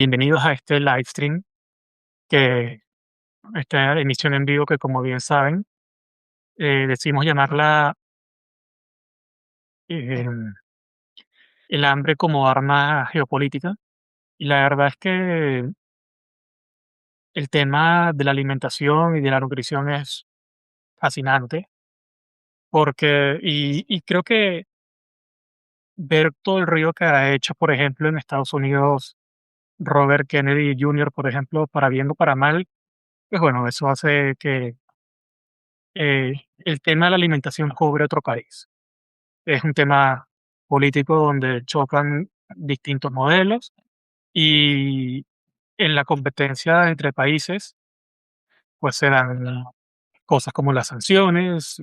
Bienvenidos a este live stream, que esta emisión en vivo que, como bien saben, decidimos llamarla em, el hambre como arma geopolítica. Y la verdad es que el tema de la alimentación y de la nutrición es fascinante, y creo que ver todo el ruido que ha hecho, por ejemplo, en Estados Unidos, Robert Kennedy Jr., por ejemplo, para bien o para mal, pues bueno, eso hace que el tema de la alimentación cobre otro cariz. Es un tema político donde chocan distintos modelos y en la competencia entre países, pues se dan cosas como las sanciones,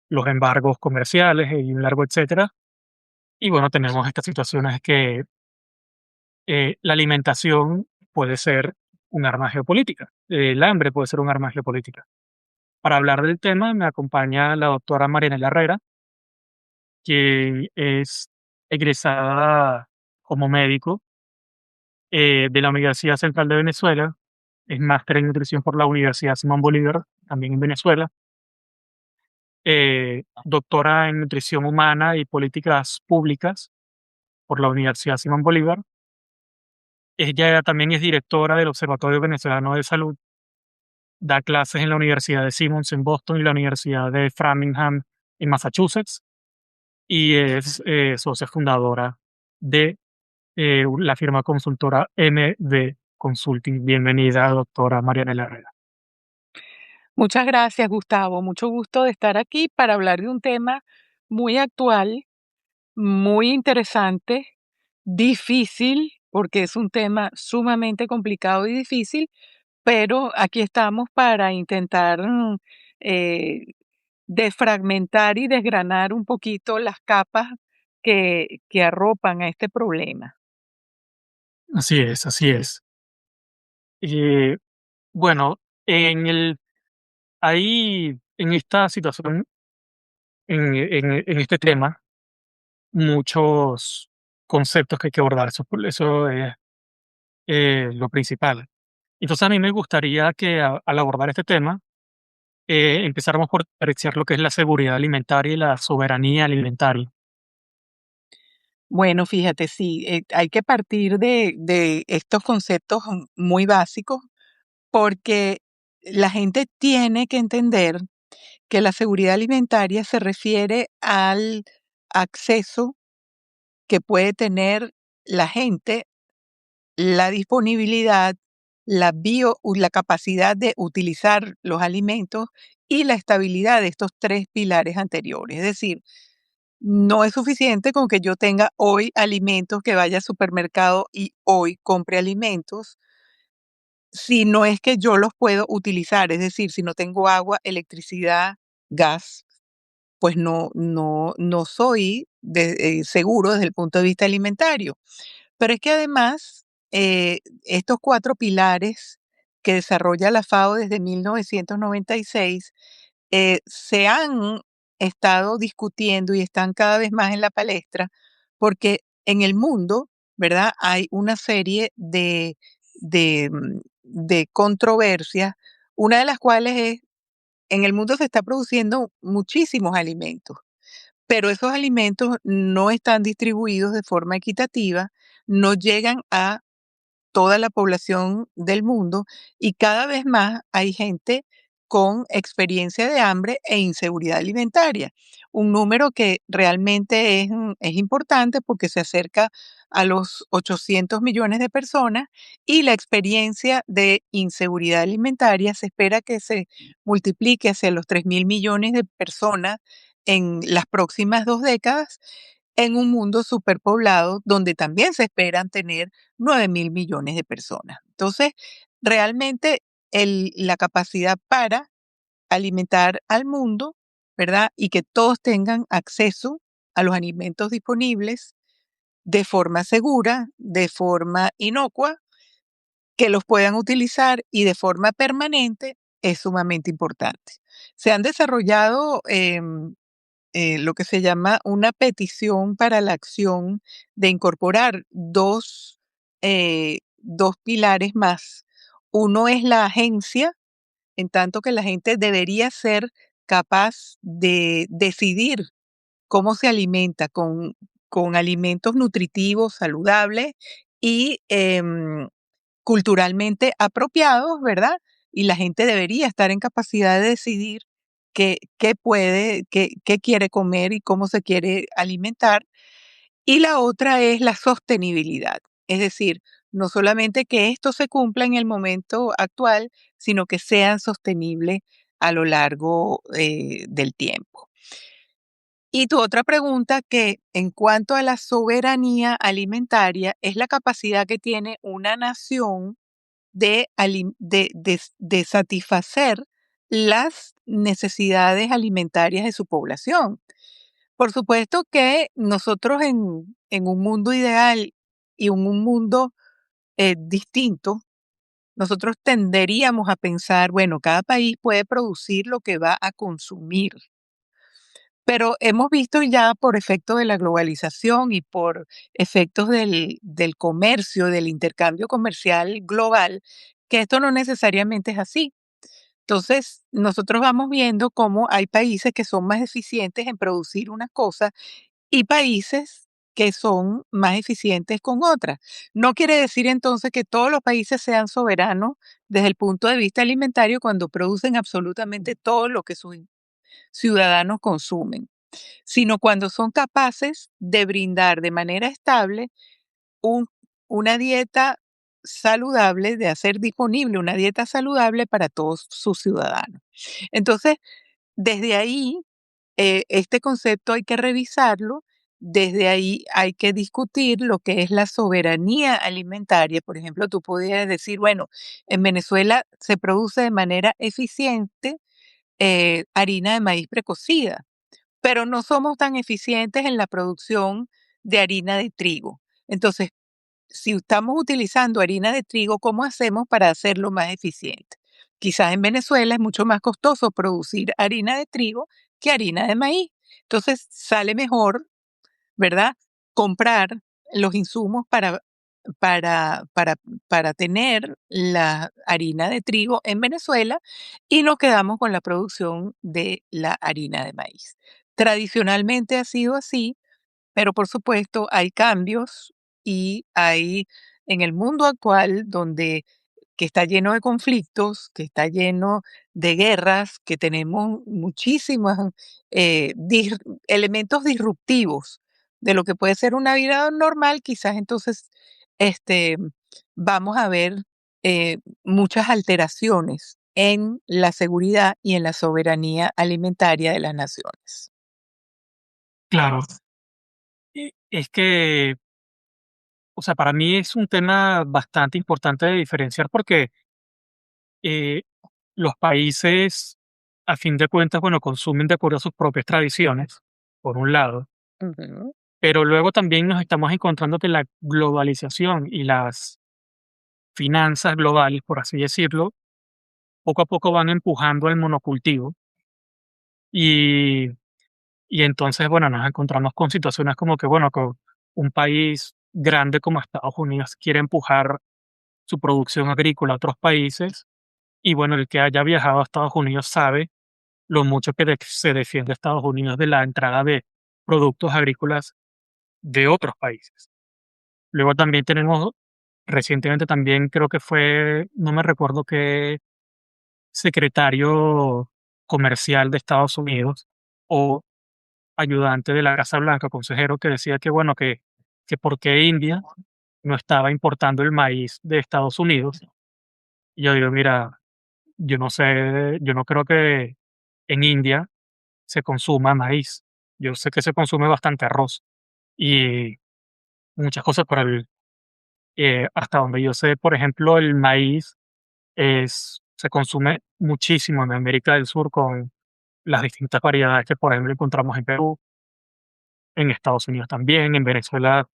los embargos comerciales y un largo etcétera. Y bueno, tenemos estas situaciones que la alimentación puede ser un arma geopolítica, el hambre puede ser un arma geopolítica. Para hablar del tema me acompaña la doctora Marianela Herrera, que es egresada como médico de la Universidad Central de Venezuela, es máster en nutrición por la Universidad Simón Bolívar, también en Venezuela, doctora en nutrición humana y políticas públicas por la Universidad Simón Bolívar. Ella también es directora del Observatorio Venezolano de Salud, da clases en la Universidad de Simmons en Boston y la Universidad de Framingham en Massachusetts, y es socia fundadora de la firma consultora MD Consulting. Bienvenida, doctora Marianela Herrera. Muchas gracias, Gustavo. Mucho gusto de estar aquí para hablar de un tema muy actual, muy interesante, difícil, porque es un tema sumamente complicado y difícil, pero aquí estamos para intentar eh, desfragmentar y desgranar un poquito las capas que arropan a este problema. Así es, así es. Eh, bueno, ahí, en esta situación, en este tema, muchos conceptos que hay que abordar. Eso es lo principal. Entonces, a mí me gustaría que al abordar este tema, empezáramos por apreciar lo que es la seguridad alimentaria y la soberanía alimentaria. Bueno, fíjate, sí, hay que partir de estos conceptos muy básicos porque la gente tiene que entender que la seguridad alimentaria se refiere al acceso que puede tener la gente, la disponibilidad, la capacidad de utilizar los alimentos y la estabilidad de estos tres pilares anteriores. Es decir, no es suficiente con que yo tenga hoy alimentos, que vaya al supermercado y hoy compre alimentos, si no es que yo los puedo utilizar, es decir, si no tengo agua, electricidad, gas, pues no soy seguro desde el punto de vista alimentario. Pero es que además, estos 4 pilares que desarrolla la FAO desde 1996, se han estado discutiendo y están cada vez más en la palestra, porque en el mundo, ¿verdad? Hay una serie de controversias, una de las cuales es, en el mundo se está produciendo muchísimos alimentos, pero esos alimentos no están distribuidos de forma equitativa, no llegan a toda la población del mundo y cada vez más hay gente con experiencia de hambre e inseguridad alimentaria. Un número que realmente es importante porque se acerca a los 800 millones de personas y la experiencia de inseguridad alimentaria se espera que se multiplique hacia los 3.000 millones de personas en las próximas 2 décadas en un mundo superpoblado donde también se esperan tener 9.000 millones de personas. Entonces, realmente la capacidad para alimentar al mundo, ¿verdad? Y que todos tengan acceso a los alimentos disponibles de forma segura, de forma inocua, que los puedan utilizar y de forma permanente es sumamente importante. Se han desarrollado lo que se llama una petición para la acción de incorporar dos dos pilares más. Uno es la agencia, en tanto que la gente debería ser capaz de decidir cómo se alimenta con alimentos nutritivos, saludables y culturalmente apropiados, ¿verdad? Y la gente debería estar en capacidad de decidir qué puede, qué quiere comer y cómo se quiere alimentar. Y la otra es la sostenibilidad, es decir, no solamente que esto se cumpla en el momento actual, sino que sean sostenibles a lo largo del tiempo. Y tu otra pregunta, que en cuanto a la soberanía alimentaria, es la capacidad que tiene una nación de satisfacer las necesidades alimentarias de su población. Por supuesto que nosotros en un mundo ideal y un mundo distinto, nosotros tenderíamos a pensar, bueno, cada país puede producir lo que va a consumir, pero hemos visto ya por efecto de la globalización y por efectos del comercio, del intercambio comercial global, que esto no necesariamente es así. Entonces, nosotros vamos viendo cómo hay países que son más eficientes en producir unas cosas y países que son más eficientes con otras. No quiere decir entonces que todos los países sean soberanos desde el punto de vista alimentario cuando producen absolutamente todo lo que sus ciudadanos consumen, sino cuando son capaces de brindar de manera estable un- una dieta saludable, de hacer disponible una dieta saludable para todos sus ciudadanos. Entonces, desde ahí este concepto hay que revisarlo, desde ahí hay que discutir lo que es la soberanía alimentaria. Por ejemplo, tú podrías decir, bueno, en Venezuela se produce de manera eficiente harina de maíz precocida, pero no somos tan eficientes en la producción de harina de trigo. Entonces, si estamos utilizando harina de trigo, ¿cómo hacemos para hacerlo más eficiente? Quizás en Venezuela es mucho más costoso producir harina de trigo que harina de maíz. Entonces sale mejor, ¿verdad? Comprar los insumos para, para, para tener la harina de trigo en Venezuela y nos quedamos con la producción de la harina de maíz. Tradicionalmente ha sido así, pero por supuesto hay cambios y hay en el mundo actual donde que está lleno de conflictos, que está lleno de guerras, que tenemos muchísimos elementos disruptivos de lo que puede ser una vida normal, quizás entonces este, vamos a ver muchas alteraciones en la seguridad y en la soberanía alimentaria de las naciones. Claro, es que, o sea, para mí es un tema bastante importante de diferenciar porque eh, los países, a fin de cuentas, bueno, consumen de acuerdo a sus propias tradiciones, por un lado, Ujú. pero luego también nos estamos encontrando que la globalización y las finanzas globales, por así decirlo, poco a poco van empujando el monocultivo y, y entonces, bueno, nos encontramos con situaciones como que, bueno, que un país grande como Estados Unidos quiere empujar su producción agrícola a otros países y, bueno, el que haya viajado a Estados Unidos sabe lo mucho que se defiende Estados Unidos de la entrada de productos agrícolas de otros países. Luego también tenemos, recientemente también creo que fue, no me recuerdo qué secretario comercial de Estados Unidos o ayudante de la Casa Blanca, consejero, que decía que, bueno, que por qué India no estaba importando el maíz de Estados Unidos. Y yo digo, mira, yo no sé, yo no creo que en India se consuma maíz. Yo sé que se consume bastante arroz y muchas cosas, pero hasta donde yo sé, por ejemplo, el maíz se consume muchísimo en América del Sur con las distintas variedades que, por ejemplo, encontramos en Perú, en Estados Unidos también, en Venezuela,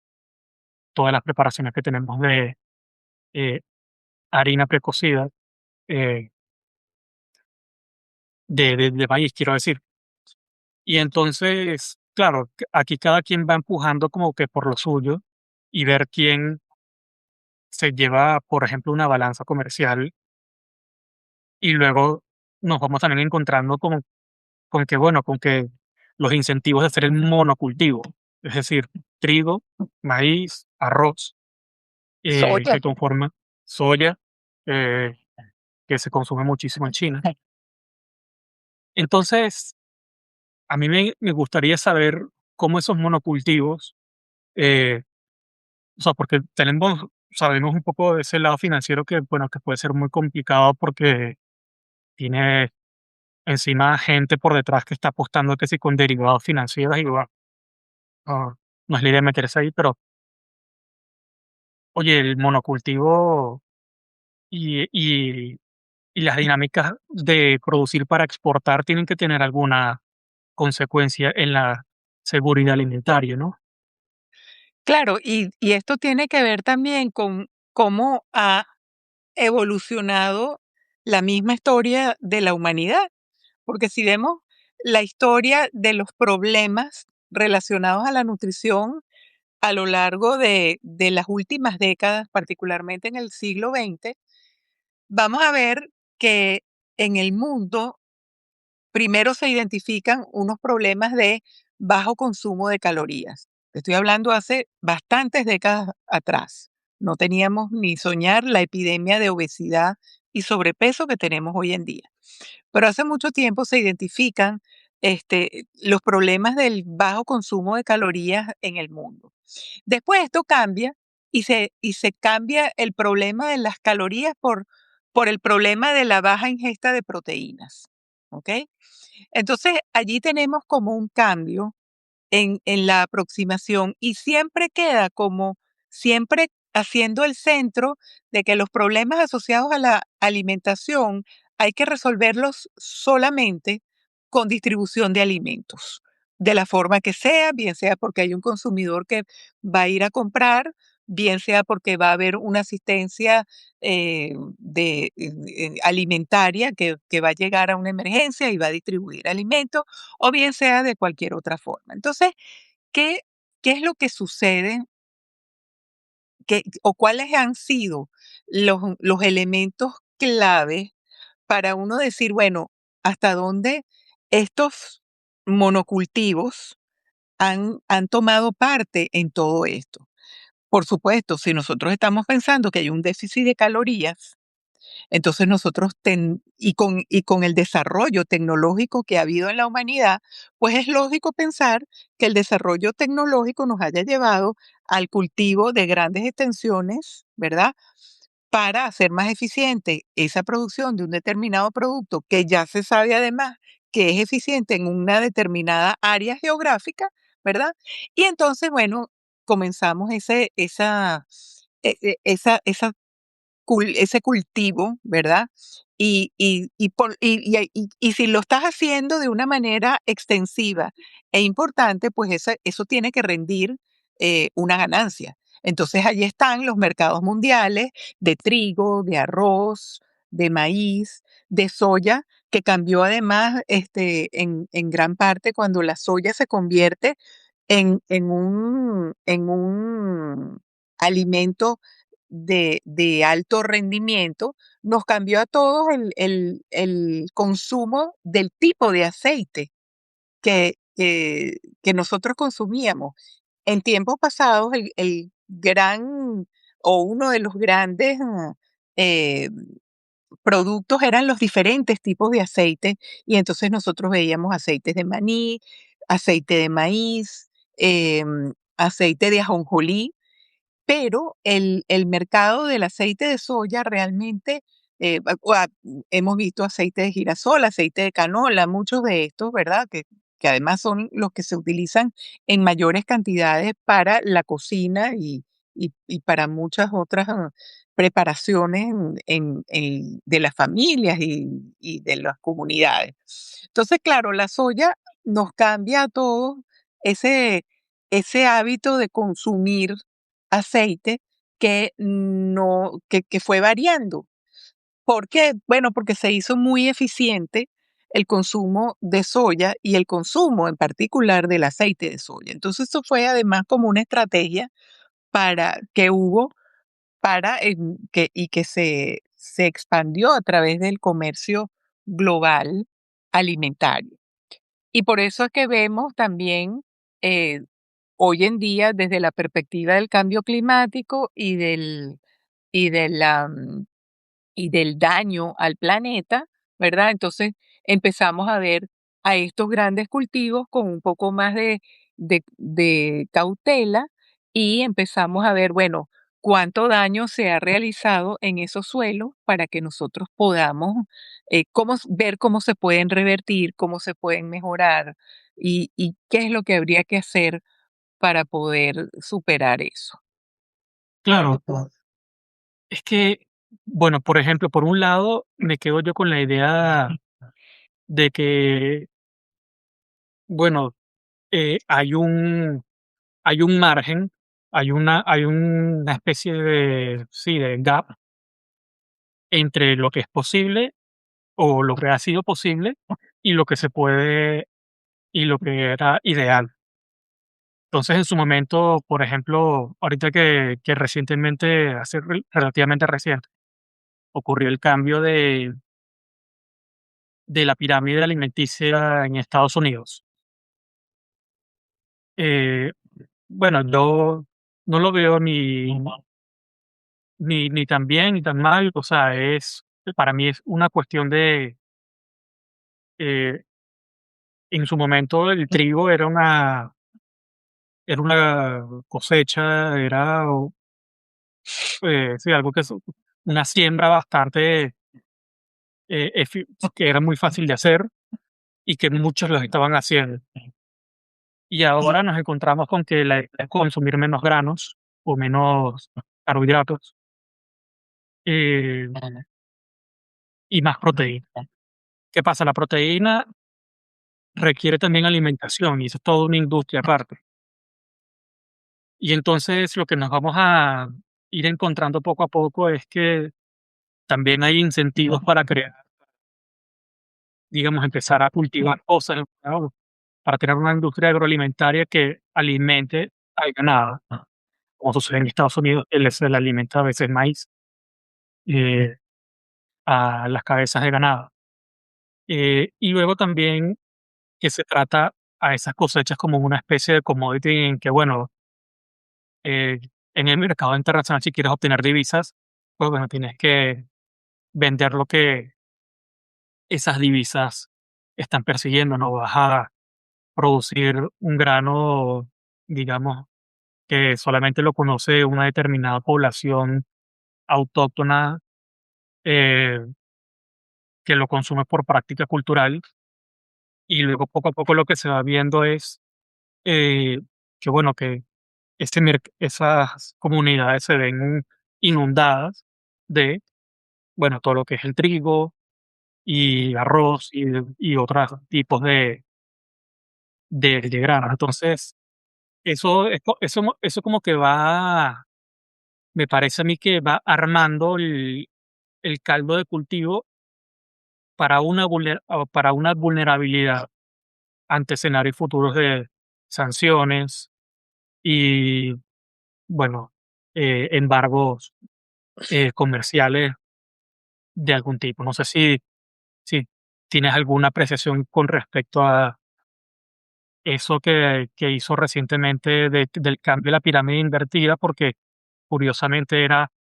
todas las preparaciones que tenemos de eh, harina precocida, eh, de maíz, quiero decir. Y entonces, claro, aquí cada quien va empujando como que por lo suyo y ver quién se lleva, por ejemplo, una balanza comercial y luego nos vamos también encontrando con que, bueno, con que los incentivos de hacer el monocultivo, es decir, trigo, maíz, arroz, Soya. que conforma soya, eh, que se consume muchísimo en China. Entonces, a mí me gustaría saber cómo esos monocultivos, eh, o sea, porque sabemos un poco de ese lado financiero que, bueno, que puede ser muy complicado porque tiene encima gente por detrás que está apostando que sí con derivados financieros y bueno, no, no es la idea meterse ahí, pero oye, el monocultivo y, y, y las dinámicas de producir para exportar tienen que tener alguna consecuencia en la seguridad alimentaria, ¿no? Claro, y esto tiene que ver también con cómo ha evolucionado la misma historia de la humanidad, porque si vemos la historia de los problemas relacionados a la nutrición a lo largo de las últimas décadas, particularmente en el siglo XX, vamos a ver que en el mundo primero se identifican unos problemas de bajo consumo de calorías. Estoy hablando hace bastantes décadas atrás. No teníamos ni soñar la epidemia de obesidad y sobrepeso que tenemos hoy en día. Pero hace mucho tiempo se identifican los problemas del bajo consumo de calorías en el mundo. Después esto cambia y se cambia el problema de las calorías por el problema de la baja ingesta de proteínas. ¿Ok? Entonces, allí tenemos como un cambio en la aproximación y siempre queda como, siempre haciendo el centro de que los problemas asociados a la alimentación hay que resolverlos solamente con distribución de alimentos, de la forma que sea, bien sea porque hay un consumidor que va a ir a comprar, bien sea porque va a haber una asistencia alimentaria que va a llegar a una emergencia y va a distribuir alimentos, o bien sea de cualquier otra forma. Entonces, ¿qué, qué es lo que sucede? ¿O cuáles han sido los elementos clave para uno decir, bueno, hasta dónde estos monocultivos han tomado parte en todo esto? Por supuesto, si nosotros estamos pensando que hay un déficit de calorías, entonces nosotros, y con el desarrollo tecnológico que ha habido en la humanidad, pues es lógico pensar que el desarrollo tecnológico nos haya llevado al cultivo de grandes extensiones, ¿verdad? Para hacer más eficiente esa producción de un determinado producto que ya se sabe además que es eficiente en una determinada área geográfica, ¿verdad? Y entonces, bueno, comenzamos ese cultivo, ¿verdad? Y si lo estás haciendo de una manera extensiva e importante, pues eso tiene que rendir una ganancia. Entonces, allí están los mercados mundiales de trigo, de arroz, de maíz, de soya, que cambió además en gran parte cuando la soya se convierte en un alimento de alto rendimiento, nos cambió a todos el consumo del tipo de aceite que nosotros consumíamos. En tiempos pasados, el gran o uno de los grandes eh, productos eran los diferentes tipos de aceite y entonces nosotros veíamos aceites de maní, aceite de maíz, aceite de ajonjolí, pero el mercado del aceite de soya realmente, hemos visto aceite de girasol, aceite de canola, muchos de estos, ¿verdad? Que además son los que se utilizan en mayores cantidades para la cocina y para muchas otras preparaciones de las familias y de las comunidades. Entonces, claro, la soya nos cambia a todos ese hábito de consumir aceite que fue variando. ¿Por qué? Bueno, porque se hizo muy eficiente el consumo de soya y el consumo en particular del aceite de soya. Entonces, eso fue además como una estrategia para que hubo que se expandió a través del comercio global alimentario. Y por eso es que vemos también eh, hoy en día desde la perspectiva del cambio climático y de la, y del daño al planeta, ¿verdad? Entonces empezamos a ver a estos grandes cultivos con un poco más de cautela y empezamos a ver, bueno, cuánto daño se ha realizado en esos suelos para que nosotros podamos ver cómo se pueden revertir, cómo se pueden mejorar y qué es lo que habría que hacer para poder superar eso. Claro, es que, bueno, por ejemplo, por un lado, me quedo yo con la idea de que, bueno, hay un margen, hay una especie de, sí, de gap entre lo que es posible o lo que ha sido posible y lo que se puede y lo que era ideal. Entonces, en su momento, por ejemplo, ahorita que recientemente, relativamente reciente, ocurrió el cambio de la pirámide alimenticia en Estados Unidos. Eh, bueno, yo no lo veo ni tan bien ni tan mal, o sea, para mí es una cuestión de, eh, en su momento el trigo era una cosecha, sí, algo una siembra bastante, que era muy fácil de hacer y que muchos los estaban haciendo. Y ahora nos encontramos con que la idea es consumir menos granos o menos carbohidratos, eh, y más proteína. ¿Qué pasa? La proteína requiere también alimentación y eso es toda una industria aparte. Y entonces lo que nos vamos a ir encontrando poco a poco es que también hay incentivos para crear, digamos, empezar a cultivar cosas, ¿no? Para tener una industria agroalimentaria que alimente al ganado, como sucede en Estados Unidos, que se le alimenta a veces maíz eh, a las cabezas de ganado. Y luego también que se trata a esas cosechas como una especie de commodity en que, bueno, eh, en el mercado internacional, si quieres obtener divisas, pues bueno, tienes que vender lo que esas divisas están persiguiendo, no vas a producir un grano, digamos, que solamente lo conoce una determinada población autóctona, eh, que lo consume por práctica cultural, y luego poco a poco lo que se va viendo es eh, que, bueno, que esas comunidades se ven inundadas de, bueno, todo lo que es el trigo y arroz y otros tipos de granos. Entonces, eso como que me parece a mí que va armando el caldo de cultivo para una vulnerabilidad ante escenarios futuros de sanciones y, bueno, embargos, comerciales de algún tipo. No sé si tienes alguna apreciación con respecto a eso que hizo recientemente del cambio de la pirámide invertida, porque curiosamente era,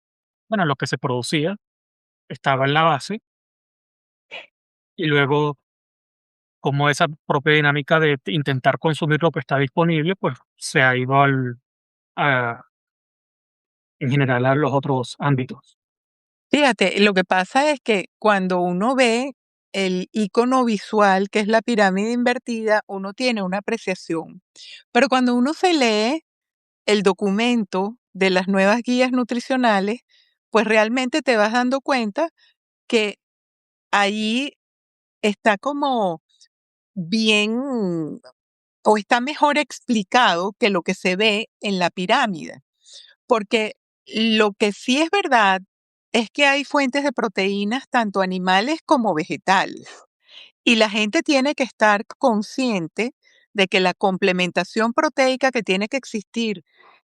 bueno, lo que se producía estaba en la base y luego como esa propia dinámica de intentar consumir lo que está disponible, pues se ha ido a, en general a los otros ámbitos. Fíjate, lo que pasa es que cuando uno ve el icono visual, que es la pirámide invertida, uno tiene una apreciación. Pero cuando uno se lee el documento de las nuevas guías nutricionales, pues realmente te vas dando cuenta que allí está como bien o está mejor explicado que lo que se ve en la pirámide. Porque lo que sí es verdad es que hay fuentes de proteínas tanto animales como vegetales. Y la gente tiene que estar consciente de que la complementación proteica que tiene que existir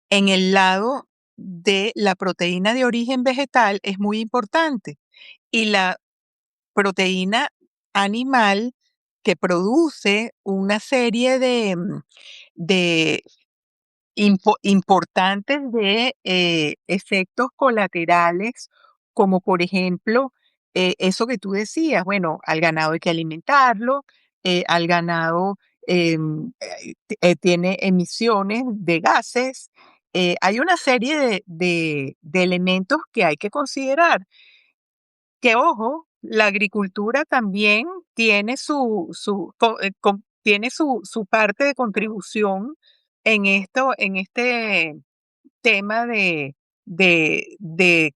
en el lado de la proteína de origen vegetal es muy importante y la proteína animal que produce una serie de importantes de efectos colaterales, como por ejemplo, eso que tú decías, bueno, al ganado hay que alimentarlo, al ganado tiene emisiones de gases, hay una serie de elementos que hay que considerar. Que ojo, la agricultura también tiene tiene su parte de contribución en este tema de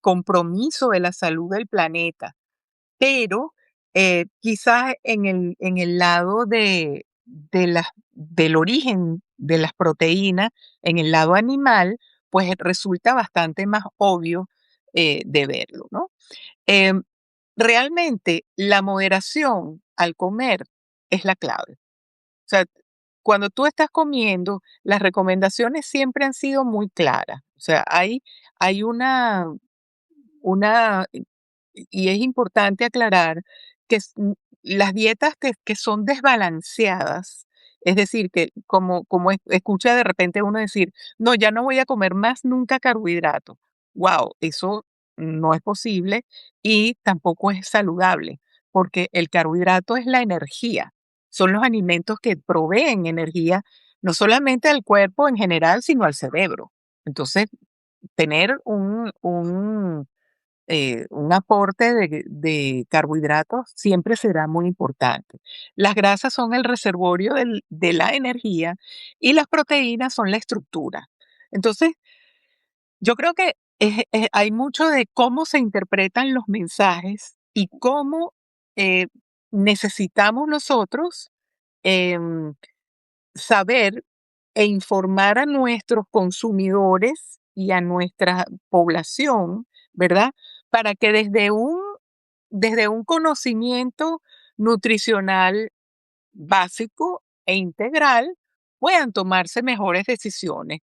compromiso de la salud del planeta. Pero quizás en el lado del origen de las proteínas, en el lado animal, pues resulta bastante más obvio de verlo, ¿no? Em, Realmente la moderación al comer es la clave. O sea, cuando tú estás comiendo, las recomendaciones siempre han sido muy claras. O sea, hay una, y es importante aclarar que las dietas que son desbalanceadas, es decir, que como escucha de repente uno decir, no, ya no voy a comer más nunca carbohidratos. Wow, eso no es posible y tampoco es saludable, porque el carbohidrato es la energía, son los alimentos que proveen energía no solamente al cuerpo en general, sino al cerebro. Entonces, tener un aporte de carbohidratos siempre será muy importante. Las grasas son el reservorio de la energía y las proteínas son la estructura. Entonces, yo creo que hay mucho de cómo se interpretan los mensajes y cómo eh, necesitamos nosotros em, saber e informar a nuestros consumidores y a nuestra población, ¿verdad? Para que desde un conocimiento nutricional básico e integral puedan tomarse mejores decisiones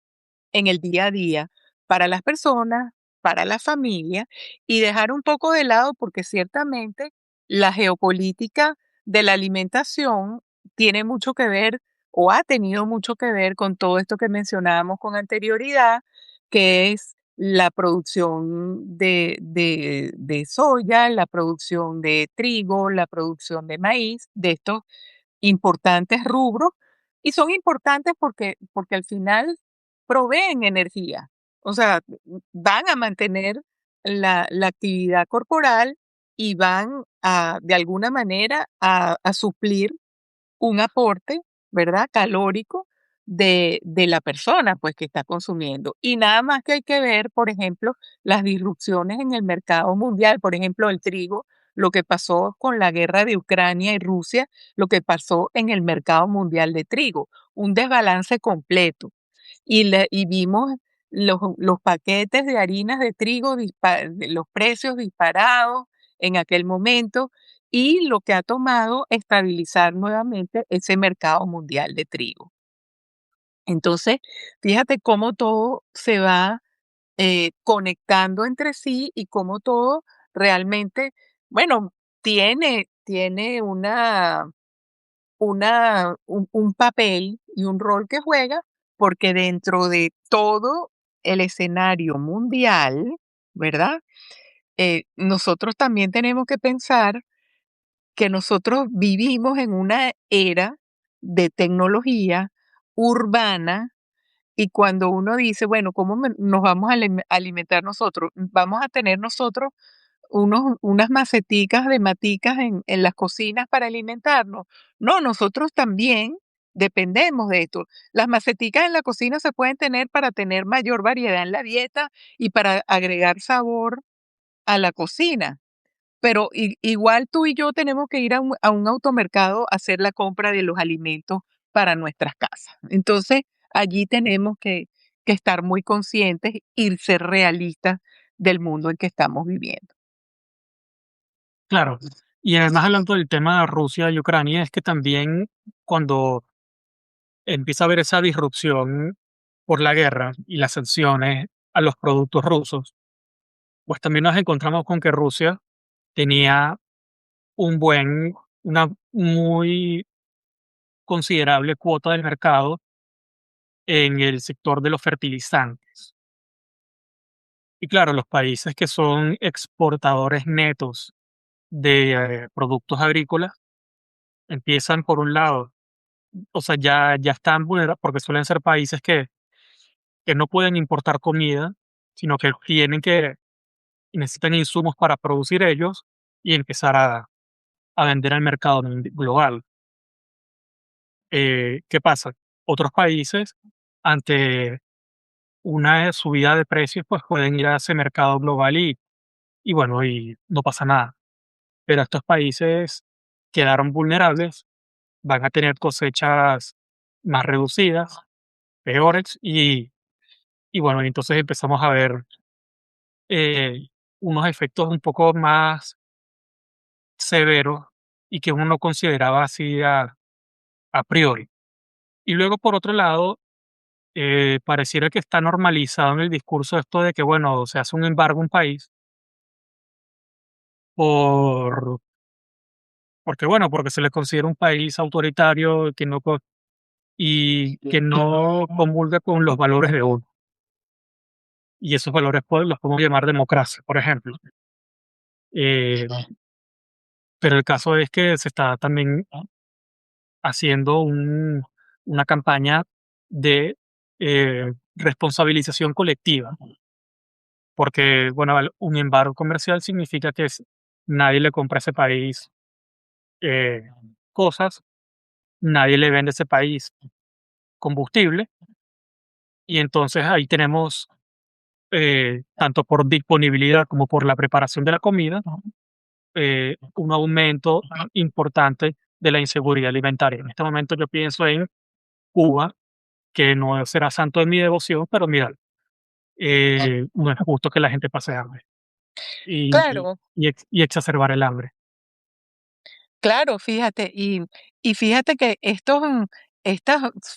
en el día a día para las personas, para la familia y dejar un poco de lado porque ciertamente la geopolítica de la alimentación tiene mucho que ver o ha tenido mucho que ver con todo esto que mencionábamos con anterioridad, que es la producción de soya, la producción de trigo, la producción de maíz, de estos importantes rubros y son importantes porque al final proveen energía. O sea, van a mantener la actividad corporal y van a, de alguna manera, a suplir un aporte, ¿verdad? Calórico de la persona, pues, que está consumiendo. Y nada más que hay que ver, por ejemplo, las disrupciones en el mercado mundial, por ejemplo, el trigo, lo que pasó con la guerra de Ucrania y Rusia, lo que pasó en el mercado mundial de trigo, un desbalance completo. Y vimos los paquetes de harinas de trigo, los precios disparados en aquel momento, y lo que ha tomado estabilizar nuevamente ese mercado mundial de trigo. Entonces, fíjate cómo todo se va conectando entre sí y cómo todo realmente, bueno, tiene un papel y un rol que juega, porque dentro de todo el escenario mundial, ¿verdad? Nosotros también tenemos que pensar que nosotros vivimos en una era de tecnología urbana y cuando uno dice, bueno, ¿cómo nos vamos a alimentar nosotros? Vamos a tener nosotros unas maceticas de maticas en las cocinas para alimentarnos. No, nosotros también dependemos de esto. Las maceticas en la cocina se pueden tener para tener mayor variedad en la dieta y para agregar sabor a la cocina. Pero igual tú y yo tenemos que ir a un automercado a hacer la compra de los alimentos para nuestras casas. Entonces, allí tenemos que estar muy conscientes y ser realistas del mundo en que estamos viviendo. Claro. Y además hablando del tema de Rusia y Ucrania, es que también cuando empieza a haber esa disrupción por la guerra y las sanciones, a los productos rusos, pues también nos encontramos con que Rusia tenía un buen una muy considerable cuota del mercado en el sector de los fertilizantes. Y claro, los países que son exportadores netos de productos agrícolas empiezan por un lado, o sea, ya están vulnerables porque suelen ser países que no pueden importar comida, sino que tienen que necesitan insumos para producir ellos y empezar a vender al mercado global. ¿Qué pasa? Otros países, ante una subida de precios, pues pueden ir a ese mercado global y bueno, y no pasa nada. Pero estos países quedaron vulnerables, van a tener cosechas más reducidas, peores, y bueno, y entonces empezamos a ver eh, unos efectos un poco más severos y que uno no consideraba así a priori. Y luego, por otro lado, pareciera que está normalizado en el discurso esto de que, bueno, se hace un embargo a un país por, porque, bueno, porque se le considera un país autoritario que no, y que no comulga con los valores de uno. Y esos valores pues, los podemos llamar democracia, por ejemplo. Eh, pero el caso es que se está también haciendo una campaña de responsabilización colectiva, porque, bueno, un embargo comercial significa que nadie le compra a ese país eh, cosas, nadie le vende a ese país combustible, y entonces ahí tenemos, tanto por disponibilidad como por la preparación de la comida, un aumento importante de la inseguridad alimentaria. En este momento yo pienso en Cuba, que no será santo de mi devoción, pero mira, no es justo que la gente pase hambre Claro, y exacerbar el hambre. claro, fíjate, y fíjate que estos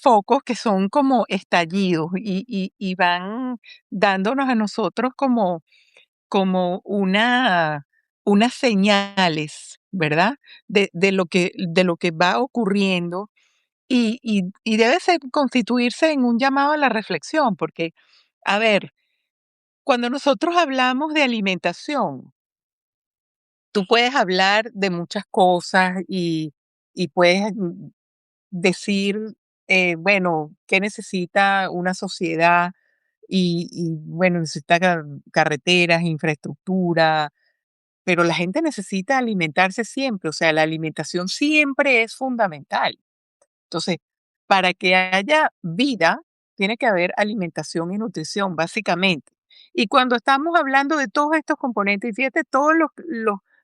focos que son como estallidos y van dándonos a nosotros como unas señales, ¿verdad? De lo que va ocurriendo y debe constituirse en un llamado a la reflexión, porque, a ver, cuando nosotros hablamos de alimentación, tú puedes hablar de muchas cosas y puedes decir, bueno, qué necesita una sociedad y bueno, necesita carreteras, infraestructura, pero la gente necesita alimentarse siempre, o sea, la alimentación siempre es fundamental. Entonces, para que haya vida, tiene que haber alimentación y nutrición, básicamente. Y cuando estamos hablando de todos estos componentes, y fíjate todos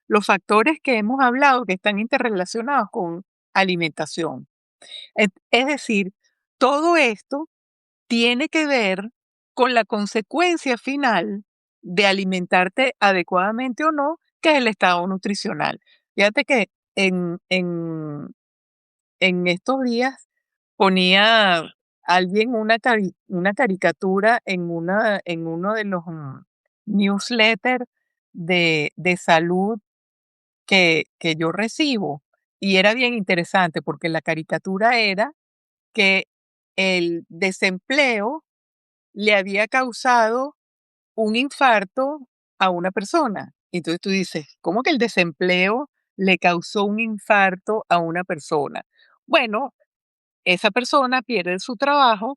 los factores que hemos hablado que están interrelacionados con alimentación. Es decir, todo esto tiene que ver con la consecuencia final de alimentarte adecuadamente o no, que es el estado nutricional. Fíjate que en estos días ponía alguien una caricatura en uno de los newsletters de salud que yo recibo. Y era bien interesante porque la caricatura era que el desempleo le había causado un infarto a una persona. Entonces tú dices, ¿cómo que el desempleo le causó un infarto a una persona? Bueno, esa persona pierde su trabajo,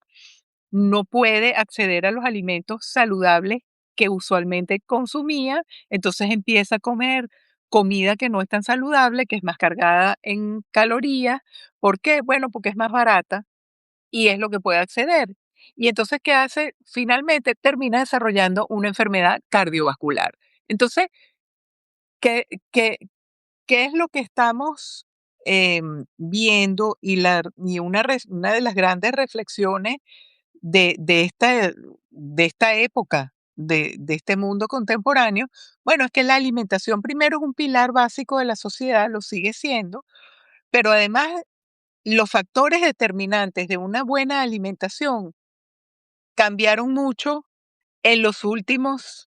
no puede acceder a los alimentos saludables que usualmente consumía, entonces empieza a comer comida que no es tan saludable, que es más cargada en calorías. ¿Por qué? Bueno, porque es más barata y es lo que puede acceder. Y entonces, ¿qué hace? Finalmente termina desarrollando una enfermedad cardiovascular. Entonces, ¿qué, qué, qué es lo que estamos viendo? Y una de las grandes reflexiones de esta época, de este mundo contemporáneo, bueno, es que la alimentación primero es un pilar básico de la sociedad, lo sigue siendo, pero además los factores determinantes de una buena alimentación cambiaron mucho en los últimos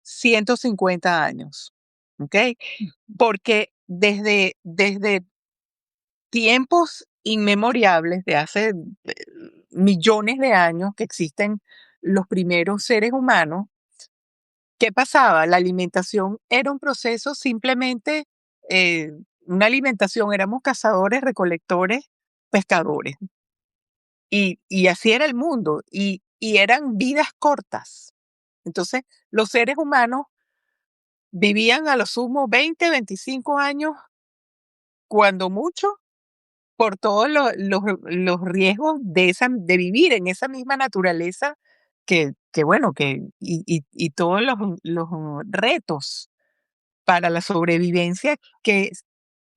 150 años, ¿ok? Porque desde tiempos inmemorables, de hace millones de años que existen los primeros seres humanos, ¿qué pasaba? La alimentación era un proceso simplemente, eh, una alimentación, éramos cazadores, recolectores, pescadores, y así era el mundo, y eran vidas cortas. Entonces, los seres humanos vivían a lo sumo 20, 25 años, cuando mucho, por todos los riesgos de vivir en esa misma naturaleza que bueno, y todos los retos para la sobrevivencia que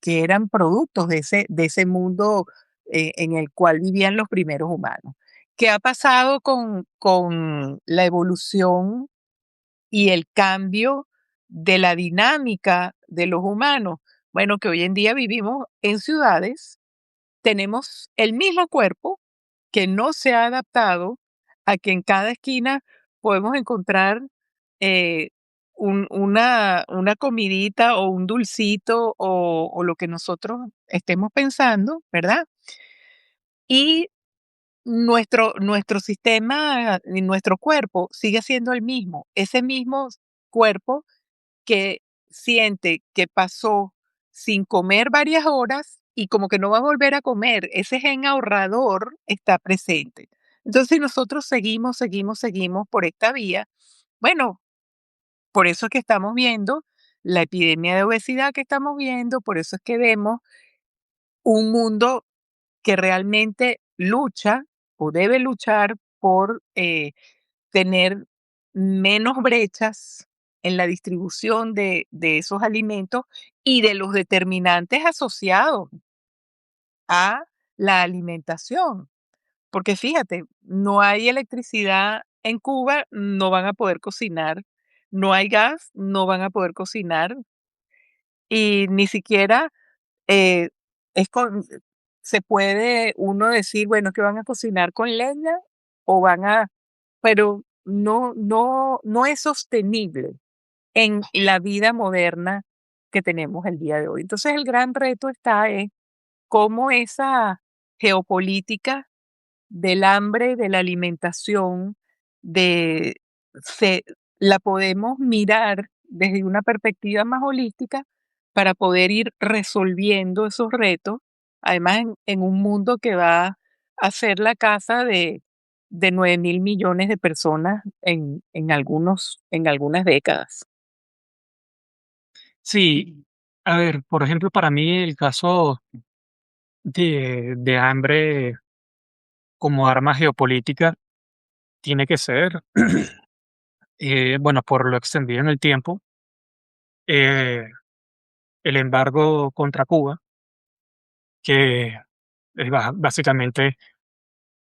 eran productos de ese mundo, en el cual vivían los primeros humanos. ¿Qué ha pasado con la evolución y el cambio de la dinámica de los humanos? Bueno, que hoy en día vivimos en ciudades, tenemos el mismo cuerpo que no se ha adaptado a que en cada esquina podemos encontrar, eh, una comidita o un dulcito o lo que nosotros estemos pensando, ¿verdad? Y nuestro sistema y nuestro cuerpo sigue siendo el mismo, ese mismo cuerpo que siente que pasó sin comer varias horas y como que no va a volver a comer, ese gen ahorrador está presente. Entonces, si nosotros seguimos por esta vía, bueno, por eso es que estamos viendo la epidemia de obesidad que estamos viendo, por eso es que vemos un mundo que realmente lucha o debe luchar por tener menos brechas en la distribución de esos alimentos y de los determinantes asociados a la alimentación. Porque fíjate, no hay electricidad en Cuba, no van a poder cocinar, no hay gas, no van a poder cocinar, y ni siquiera eh, es con, se puede uno decir, bueno, que van a cocinar con leña o van a, pero no es sostenible en la vida moderna que tenemos el día de hoy. Entonces, el gran reto está en cómo esa geopolítica del hambre, de la alimentación, de se la podemos mirar desde una perspectiva más holística para poder ir resolviendo esos retos, además en un mundo que va a ser la casa de 9.000 millones de personas en algunas décadas. Sí, a ver, por ejemplo, para mí el caso de hambre como arma geopolítica tiene que ser, bueno, por lo extendido en el tiempo, eh, el embargo contra Cuba, que es básicamente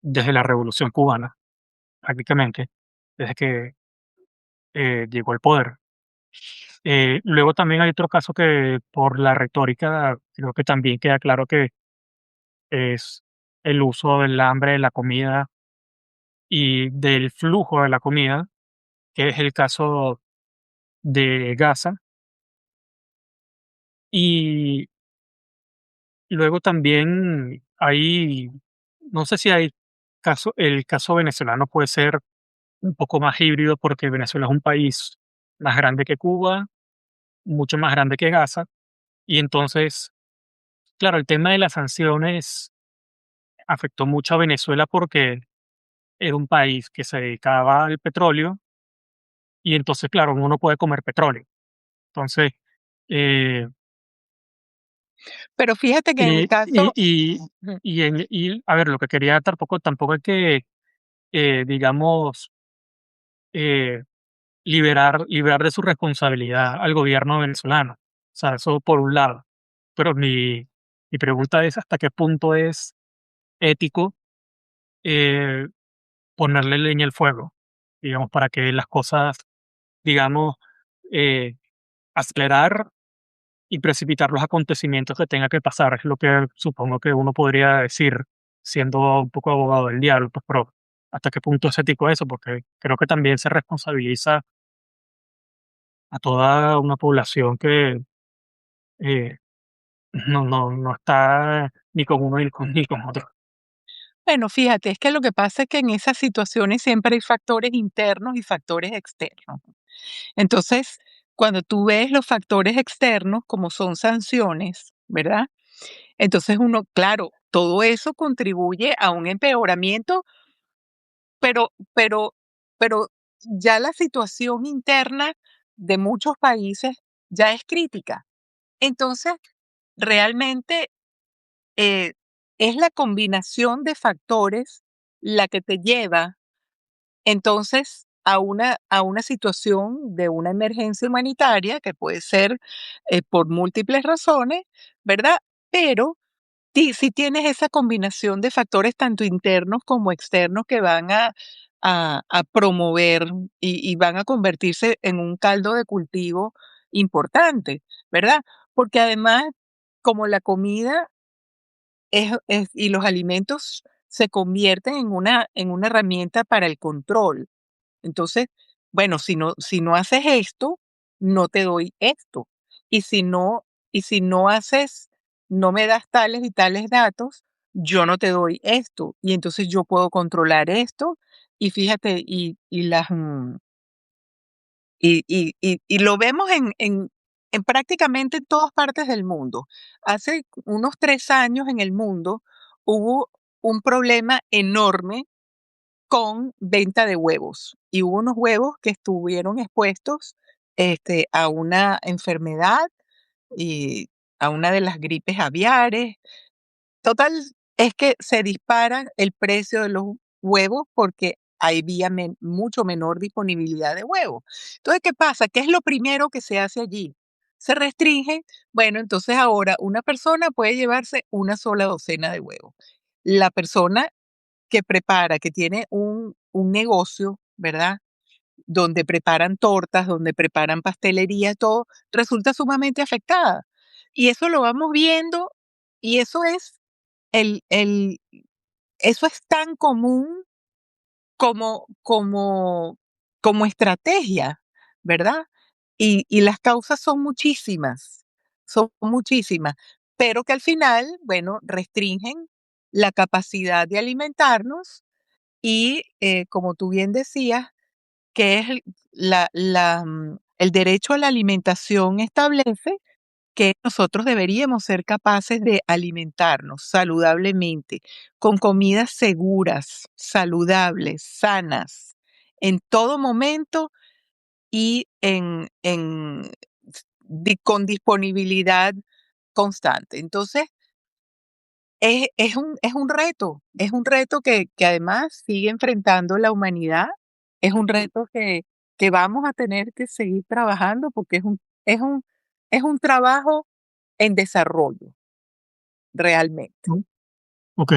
desde la Revolución Cubana, prácticamente, desde que llegó al poder. Luego también hay otro caso que por la retórica creo que también queda claro que es el uso del hambre, de la comida y del flujo de la comida, que es el caso de Gaza. Y luego también hay, no sé si hay el caso venezolano puede ser un poco más híbrido porque Venezuela es un país más grande que Cuba, mucho más grande que Gaza. Y entonces, claro, el tema de las sanciones afectó mucho a Venezuela porque era un país que se dedicaba al petróleo y entonces, claro, uno no puede comer petróleo. Entonces, eh, Pero fíjate que en el y, y, caso, y, ujú, a ver, lo que quería tampoco es que, digamos, eh, liberar de su responsabilidad al gobierno venezolano. O sea, eso por un lado. Pero mi pregunta es hasta qué punto es ético eh, ponerle leña al fuego, digamos, para que las cosas, digamos, eh, acelerar y precipitar los acontecimientos que tenga que pasar, es lo que supongo que uno podría decir, siendo un poco abogado del diablo, pues, pero hasta qué punto es ético eso, porque creo que también se responsabiliza a toda una población que eh, no está ni con uno ni con otro. Bueno, fíjate, es que lo que pasa es que en esas situaciones siempre hay factores internos y factores externos. Entonces, cuando tú ves los factores externos, como son sanciones, ¿verdad? Entonces uno, claro, todo eso contribuye a un empeoramiento, pero, pero, pero ya la situación interna de muchos países ya es crítica. Entonces, realmente eh, es la combinación de factores la que te lleva entonces a una situación de una emergencia humanitaria que puede ser por múltiples razones, ¿verdad? Pero si tienes esa combinación de factores tanto internos como externos que van a promover y van a convertirse en un caldo de cultivo importante, ¿verdad? Porque además, como la comida y los alimentos se convierten en una herramienta para el control. Entonces, bueno, si no haces esto, no te doy esto. Y si no, y si no haces, no me das tales y tales datos, yo no te doy esto. Y entonces yo puedo controlar esto. Y fíjate, y lo vemos en prácticamente todas partes del mundo. Hace unos 3 años en el mundo hubo un problema enorme con venta de huevos. Y hubo unos huevos que estuvieron expuestos a una enfermedad y a una de las gripes aviares. Total, es que se dispara el precio de los huevos porque había mucho menor disponibilidad de huevos. Entonces, ¿qué pasa? ¿Qué es lo primero que se hace allí? Se restringe. Bueno, entonces ahora una persona puede llevarse una sola docena de huevos. La persona que prepara, que tiene un negocio, ¿verdad? Donde preparan tortas, donde preparan pastelería, todo, resulta sumamente afectada. Y eso lo vamos viendo y el, el, eso es tan común como como estrategia, ¿verdad? Y las causas son muchísimas, pero que al final, bueno, restringen la capacidad de alimentarnos y, como tú bien decías, que es el derecho a la alimentación establece que nosotros deberíamos ser capaces de alimentarnos saludablemente, con comidas seguras, saludables, sanas, en todo momento y con disponibilidad constante. Entonces, es un reto que además sigue enfrentando la humanidad, es un reto que vamos a tener que seguir trabajando porque es un, es un trabajo en desarrollo, realmente. ¿No? Ok.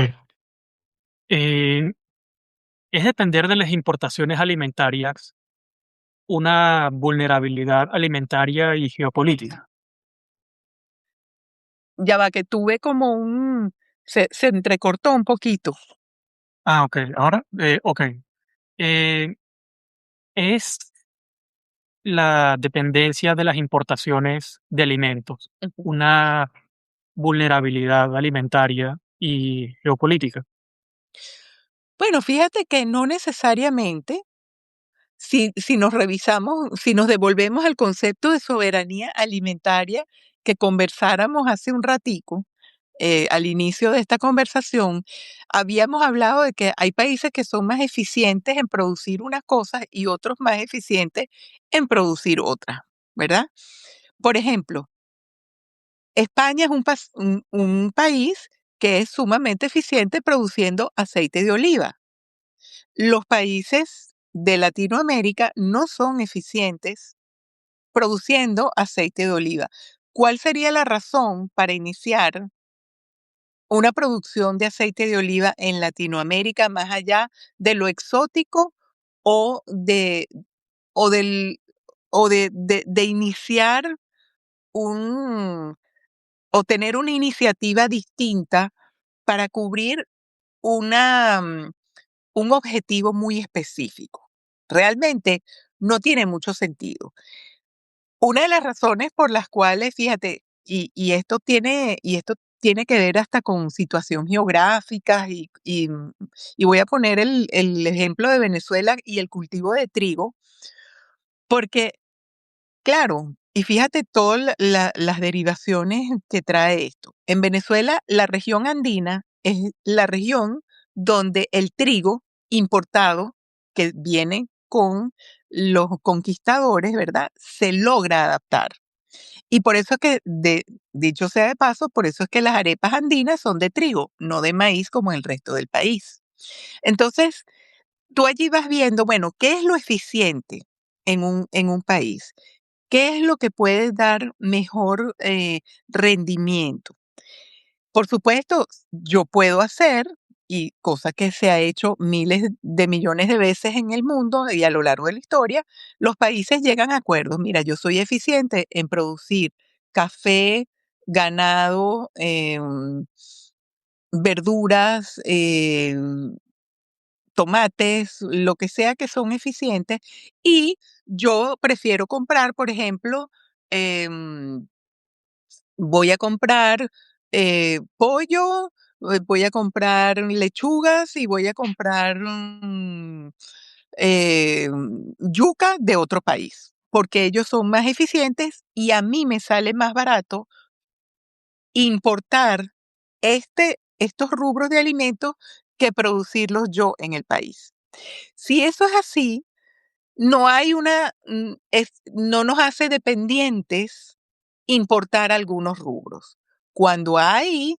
Eh, ¿Es depender de las importaciones alimentarias una vulnerabilidad alimentaria y geopolítica? Ya va que tuve como se entrecortó un poquito. Ah, ok. Ahora, ok. Eh, ¿Es la dependencia de las importaciones de alimentos Ujú. una vulnerabilidad alimentaria y geopolítica? Bueno, fíjate que no necesariamente. Si nos revisamos, si nos devolvemos al concepto de soberanía alimentaria que conversáramos hace un ratico, al inicio de esta conversación, habíamos hablado de que hay países que son más eficientes en producir unas cosas y otros más eficientes en producir otras, ¿verdad? Por ejemplo, España es un país que es sumamente eficiente produciendo aceite de oliva. Los países de Latinoamérica no son eficientes produciendo aceite de oliva. ¿Cuál sería la razón para iniciar una producción de aceite de oliva en Latinoamérica más allá de lo exótico o de o del o de iniciar un o tener una iniciativa distinta para cubrir una un objetivo muy específico. Realmente no tiene mucho sentido. Una de las razones por las cuales, fíjate, y esto tiene que ver hasta con situación geográfica y voy a poner el ejemplo de Venezuela y el cultivo de trigo, porque claro, y fíjate todas las derivaciones que trae esto. En Venezuela, la región andina es la región donde el trigo importado que viene con los conquistadores, ¿verdad? Se logra adaptar. Y por eso es que, dicho sea de paso, por eso es que las arepas andinas son de trigo, no de maíz como en el resto del país. Entonces, tú allí vas viendo, bueno, ¿qué es lo eficiente en un país? ¿Qué es lo que puede dar mejor rendimiento? Por supuesto, yo puedo hacer, y cosa que se ha hecho miles de millones de veces en el mundo y a lo largo de la historia, los países llegan a acuerdos. Mira, yo soy eficiente en producir café, ganado, verduras, tomates, lo que sea que son eficientes, y yo prefiero comprar, por ejemplo, em, voy a comprar pollo, voy a comprar lechugas y voy a comprar yuca de otro país, porque ellos son más eficientes y a mí me sale más barato importar estos rubros de alimentos que producirlos yo en el país. Si eso es así, no nos hace dependientes importar algunos rubros. Cuando hay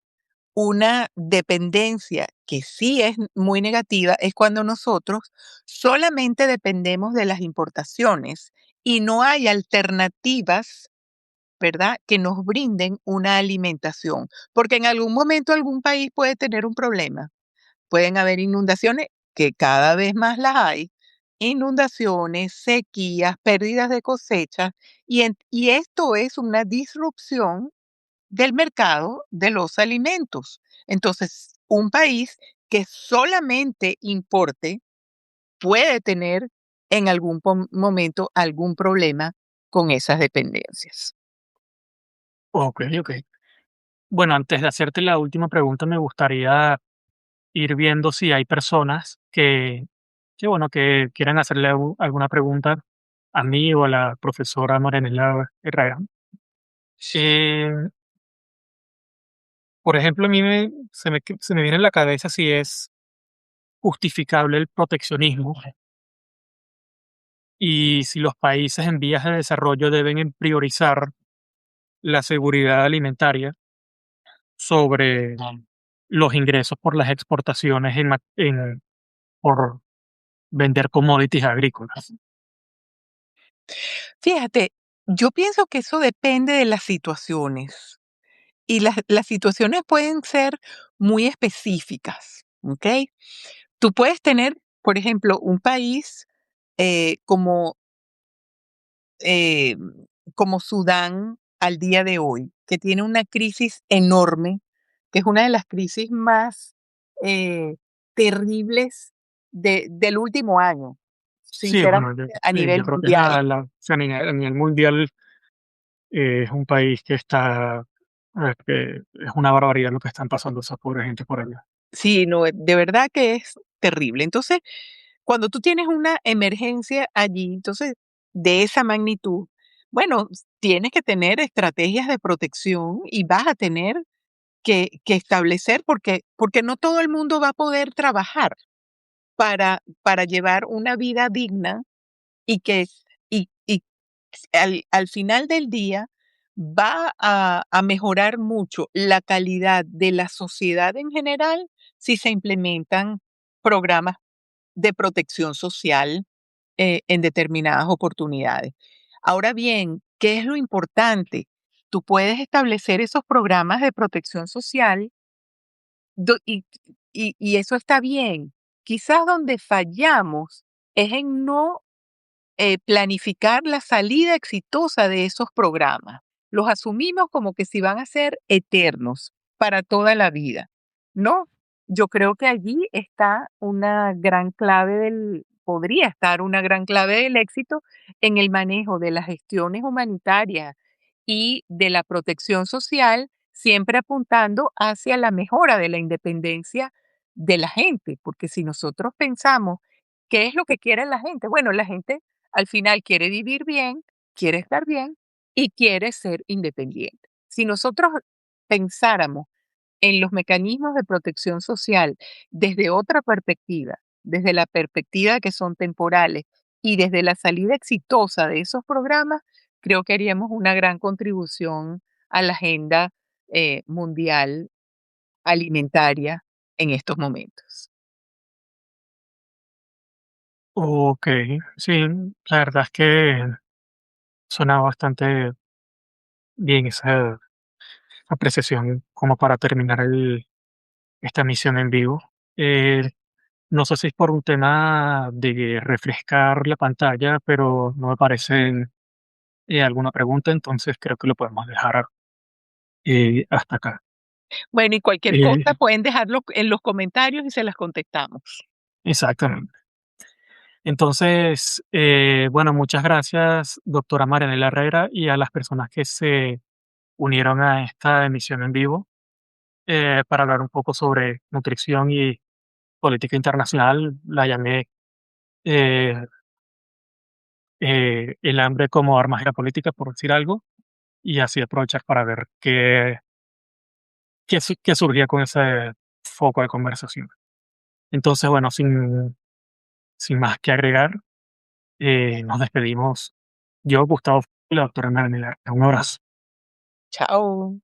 una dependencia que sí es muy negativa, es cuando nosotros solamente dependemos de las importaciones y no hay alternativas, ¿verdad?, que nos brinden una alimentación, porque en algún momento algún país puede tener un problema. Pueden haber inundaciones, que cada vez más las hay, inundaciones, sequías, pérdidas de cosechas, y esto es una disrupción del mercado de los alimentos. Entonces, un país que solamente importe puede tener en algún momento algún problema con esas dependencias. Ok, ok. Bueno, antes de hacerte la última pregunta, me gustaría ir viendo si hay personas bueno, que quieran hacerle alguna pregunta a mí o a la profesora Marianela Herrera. Eh, por ejemplo, a mí se me viene en la cabeza si es justificable el proteccionismo y si los países en vías de desarrollo deben priorizar la seguridad alimentaria sobre los ingresos por las exportaciones por vender commodities agrícolas. Fíjate, yo pienso que eso depende de las situaciones y las situaciones pueden ser muy específicas, ¿ok? Tú puedes tener, por ejemplo, un país como eh, como Sudán al día de hoy, que tiene una crisis enorme, que es una de las crisis más eh, terribles del último año, Sí, bueno, sinceramente, a yo nivel creo que es mundial. o sea, a nivel mundial es un país que que es una barbaridad lo que están pasando esas pobres gente por allá. Sí, no, de verdad que es terrible. Entonces, cuando tú tienes una emergencia allí, entonces, de esa magnitud, bueno, tienes que tener estrategias de protección y vas a tener que establecer, porque no todo el mundo va a poder trabajar para llevar una vida digna y al final del día va a mejorar mucho la calidad de la sociedad en general si se implementan programas de protección social en determinadas oportunidades. Ahora bien, ¿qué es lo importante? Tú puedes establecer esos programas de protección social Do y eso está bien. Quizás donde fallamos es en no, planificar la salida exitosa de esos programas. Los asumimos como que si van a ser eternos, para toda la vida, ¿no? Yo creo que allí está una gran clave podría estar una gran clave del éxito en el manejo de las gestiones humanitarias y de la protección social, siempre apuntando hacia la mejora de la independencia de la gente, porque si nosotros pensamos qué es lo que quiere la gente, bueno, la gente al final quiere vivir bien, quiere estar bien y quiere ser independiente. Si nosotros pensáramos en los mecanismos de protección social desde otra perspectiva, desde la perspectiva de que son temporales y desde la salida exitosa de esos programas, creo que haríamos una gran contribución a la agenda mundial alimentaria en estos momentos. Okey, sí, la verdad es que suena bastante bien esa apreciación como para terminar esta misión en vivo. Eh, no sé si es por un tema de refrescar la pantalla, pero no me parece alguna pregunta, entonces creo que lo podemos dejar hasta acá. Bueno, y cualquier Eh, cosa pueden dejarlo en los comentarios y se las contestamos. exactamente. Entonces, bueno, muchas gracias, doctora Marianela Herrera, y a las personas que se unieron a esta emisión en vivo para hablar un poco sobre nutrición y política internacional. La llamé eh, el hambre como arma geopolítica, por decir algo, y así aprovechar para ver qué surgía con ese foco de conversación. Entonces, bueno, sin más que agregar, nos despedimos. Yo, Gustavo, y la doctora Marianela. Un abrazo. Chao.